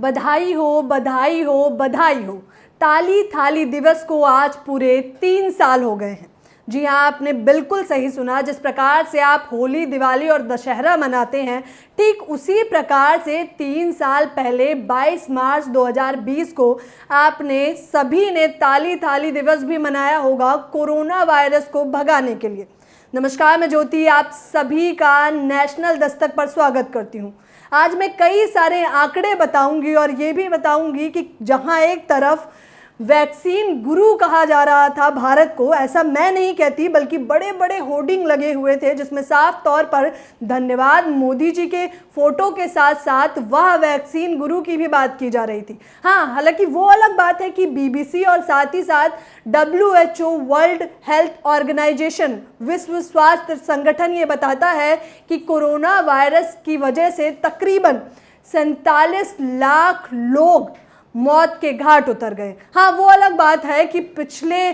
बधाई हो, बधाई हो, बधाई हो। ताली थाली दिवस को आज पूरे 3 साल हो गए हैं। जी हाँ, आपने बिल्कुल सही सुना। जिस प्रकार से आप होली, दिवाली और दशहरा मनाते हैं, ठीक उसी प्रकार से 3 साल पहले 22 मार्च 2020 को आपने सभी ने ताली थाली दिवस भी मनाया होगा कोरोना वायरस को भगाने के लिए। नमस्कार, मैं ज्योति आप सभी का नेशनल दस्तक पर स्वागत करती हूँ। आज मैं कई सारे आंकड़े बताऊंगी और ये भी बताऊंगी कि जहां एक तरफ वैक्सीन गुरु कहा जा रहा था भारत को, ऐसा मैं नहीं कहती बल्कि बड़े बड़े होर्डिंग लगे हुए थे जिसमें साफ तौर पर धन्यवाद मोदी जी के फोटो के साथ साथ वह वैक्सीन गुरु की भी बात की जा रही थी। हाँ, हालांकि वो अलग बात है कि बीबीसी और साथ ही साथ WHO वर्ल्ड हेल्थ ऑर्गेनाइजेशन, विश्व स्वास्थ्य संगठन ये बताता है कि कोरोना वायरस की वजह से तकरीबन 47 लाख लोग मौत के घाट उतर गए। हाँ, वो अलग बात है कि पिछले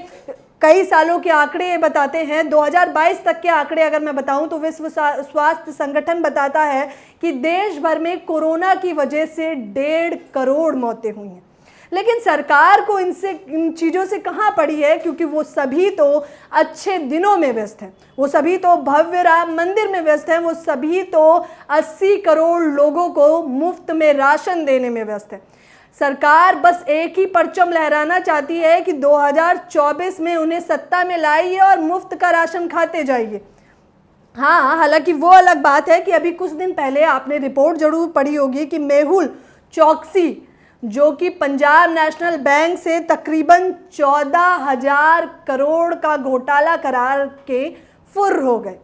कई सालों के आंकड़े बताते हैं। 2022 तक के आंकड़े अगर मैं बताऊं तो विश्व स्वास्थ्य संगठन बताता है कि देश भर में कोरोना की वजह से 1.5 करोड़ मौतें हुई हैं। लेकिन सरकार को इन चीज़ों से कहाँ पड़ी है, क्योंकि वो सभी तो अच्छे दिनों में व्यस्त हैं। वो सभी तो भव्य राम मंदिर में व्यस्त हैं। वो सभी तो 80 करोड़ लोगों को मुफ्त में राशन देने में व्यस्त है। सरकार बस एक ही परचम लहराना चाहती है कि 2024 में उन्हें सत्ता में लाइए और मुफ्त का राशन खाते जाइए। हाँ, हालांकि वो अलग बात है कि अभी कुछ दिन पहले आपने रिपोर्ट जरूर पढ़ी होगी कि मेहुल चौकसी, जो कि पंजाब नेशनल बैंक से तकरीबन 14,000 करोड़ का घोटाला करा के फुर्र हो गए।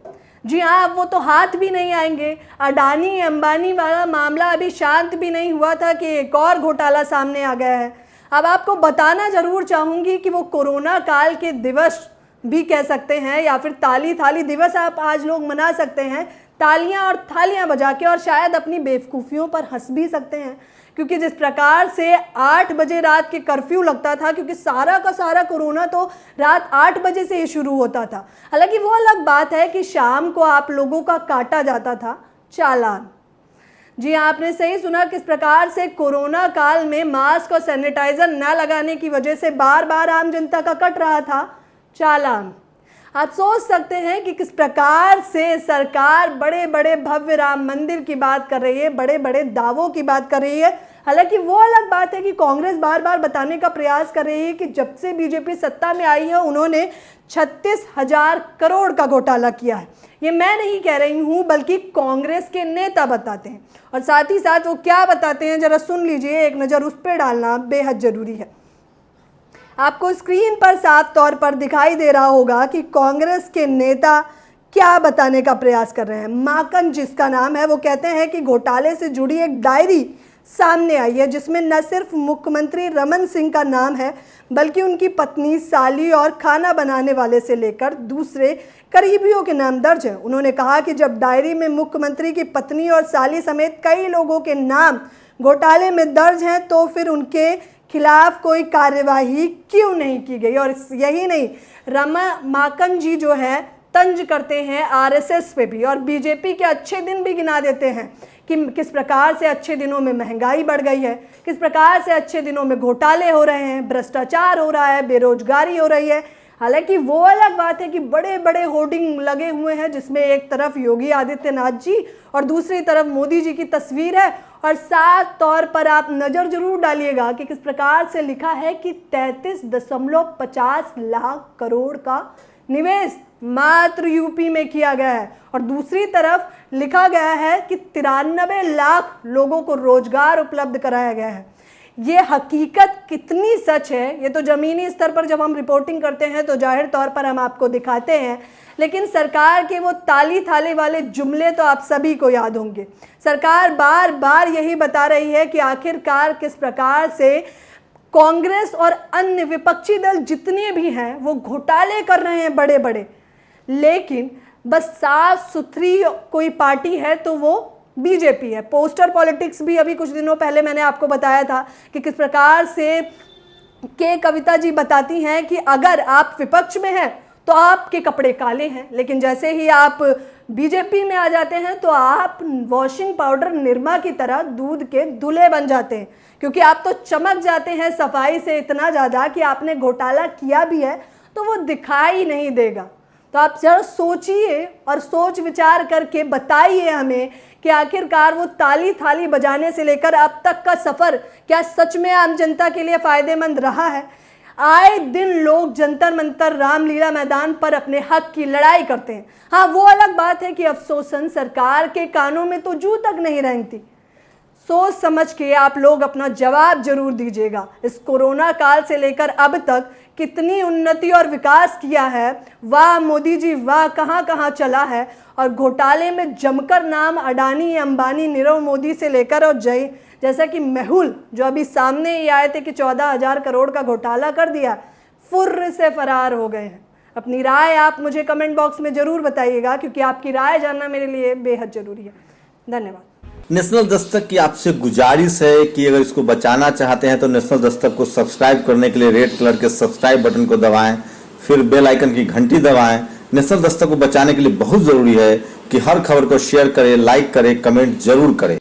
जी हाँ, अब वो तो हाथ भी नहीं आएंगे। अडानी अंबानी वाला मामला अभी शांत भी नहीं हुआ था कि एक और घोटाला सामने आ गया है। अब आपको बताना जरूर चाहूँगी कि वो कोरोना काल के दिवस भी कह सकते हैं या फिर ताली थाली दिवस आप आज लोग मना सकते हैं, तालियां और थालियां बजा के, और शायद अपनी बेवकूफ़ियों पर हंस भी सकते हैं। क्योंकि जिस प्रकार से 8 बजे रात के कर्फ्यू लगता था, क्योंकि सारा का सारा कोरोना तो रात 8 बजे से ही शुरू होता था। हालांकि वो अलग बात है कि शाम को आप लोगों का काटा जाता था चालान। जी, आपने सही सुना। किस प्रकार से कोरोना काल में मास्क और सैनिटाइजर न लगाने की वजह से बार बार आम जनता का कट रहा था चालान। आप सोच सकते हैं कि किस प्रकार से सरकार बड़े बड़े भव्य राम मंदिर की बात कर रही है, बड़े बड़े दावों की बात कर रही है। हालांकि वो अलग बात है कि कांग्रेस बार बार बताने का प्रयास कर रही है कि जब से बीजेपी सत्ता में आई है उन्होंने 36,000 करोड़ का घोटाला किया है। ये मैं नहीं कह रही हूँ बल्कि कांग्रेस के नेता बताते हैं। और साथ ही साथ वो क्या बताते हैं जरा सुन लीजिए, एक नज़र उस पर डालना बेहद ज़रूरी है। आपको स्क्रीन पर साफ तौर पर दिखाई दे रहा होगा कि कांग्रेस के नेता क्या बताने का प्रयास कर रहे हैं। माकन जिसका नाम है, वो कहते हैं कि घोटाले से जुड़ी एक डायरी सामने आई है जिसमें न सिर्फ मुख्यमंत्री रमन सिंह का नाम है बल्कि उनकी पत्नी, साली और खाना बनाने वाले से लेकर दूसरे करीबियों के नाम दर्ज है। उन्होंने कहा कि जब डायरी में मुख्यमंत्री की पत्नी और साली समेत कई लोगों के नाम घोटाले में दर्ज हैं तो फिर उनके खिलाफ कोई कार्यवाही क्यों नहीं की गई। और यही नहीं, माकन जी जो है तंज करते हैं RSS पे भी और बीजेपी के अच्छे दिन भी गिना देते हैं कि किस प्रकार से अच्छे दिनों में महंगाई बढ़ गई है, किस प्रकार से अच्छे दिनों में घोटाले हो रहे हैं, भ्रष्टाचार हो रहा है, बेरोजगारी हो रही है। हालांकि वो अलग बात है कि बड़े बड़े होर्डिंग लगे हुए हैं जिसमें एक तरफ योगी आदित्यनाथ जी और दूसरी तरफ मोदी जी की तस्वीर है। और साफ तौर पर आप नज़र जरूर डालिएगा कि किस प्रकार से लिखा है कि 33.50 लाख करोड़ का निवेश मात्र यूपी में किया गया है। और दूसरी तरफ लिखा गया है कि 93 लाख लोगों को रोजगार उपलब्ध कराया गया है। ये हकीकत कितनी सच है, ये तो ज़मीनी स्तर पर जब हम रिपोर्टिंग करते हैं तो जाहिर तौर पर हम आपको दिखाते हैं, लेकिन सरकार के वो ताली थाली वाले जुमले तो आप सभी को याद होंगे। सरकार बार बार यही बता रही है कि आखिरकार किस प्रकार से कांग्रेस और अन्य विपक्षी दल जितने भी हैं वो घोटाले कर रहे हैं बड़े बड़े, लेकिन बस साफ सुथरी कोई पार्टी है तो वो बीजेपी है। पोस्टर पॉलिटिक्स भी अभी कुछ दिनों पहले मैंने आपको बताया था कि किस प्रकार से के कविता जी बताती हैं कि अगर आप विपक्ष में हैं तो आपके कपड़े काले हैं, लेकिन जैसे ही आप बीजेपी में आ जाते हैं तो आप वॉशिंग पाउडर निरमा की तरह दूध के दूल्हे बन जाते हैं, क्योंकि आप तो चमक जाते हैं सफाई से इतना ज़्यादा कि आपने घोटाला किया भी है तो वो दिखाई नहीं देगा। तो आप जरा सोचिए और सोच विचार करके बताइए हमें कि आखिरकार वो ताली थाली बजाने से लेकर अब तक का सफ़र क्या सच में आम जनता के लिए फ़ायदेमंद रहा है। आए दिन लोग जंतर मंतर रामलीला मैदान पर अपने हक की लड़ाई करते हैं। हाँ, वो अलग बात है कि अफसोसन सरकार के कानों में तो जू तक नहीं रेंगती। सोच समझ के आप लोग अपना जवाब जरूर दीजिएगा। इस कोरोना काल से लेकर अब तक कितनी उन्नति और विकास किया है, वाह मोदी जी वाह, कहाँ कहाँ चला है। और घोटाले में जमकर नाम अडानी, अंबानी, नीरव मोदी से लेकर और जैसा कि मेहुल जो अभी सामने ही आए थे कि 14,000 करोड़ का घोटाला कर दिया, फुर्र से फरार हो गए हैं। अपनी राय आप मुझे कमेंट बॉक्स में ज़रूर बताइएगा, क्योंकि आपकी राय जानना मेरे लिए बेहद ज़रूरी है। धन्यवाद। नेशनल दस्तक की आपसे गुजारिश है कि अगर इसको बचाना चाहते हैं तो नेशनल दस्तक को सब्सक्राइब करने के लिए रेड कलर के सब्सक्राइब बटन को दबाएं, फिर बेल आइकन की घंटी दबाएं। नेशनल दस्तक को बचाने के लिए बहुत जरूरी है कि हर खबर को शेयर करें, लाइक करें, कमेंट जरूर करें।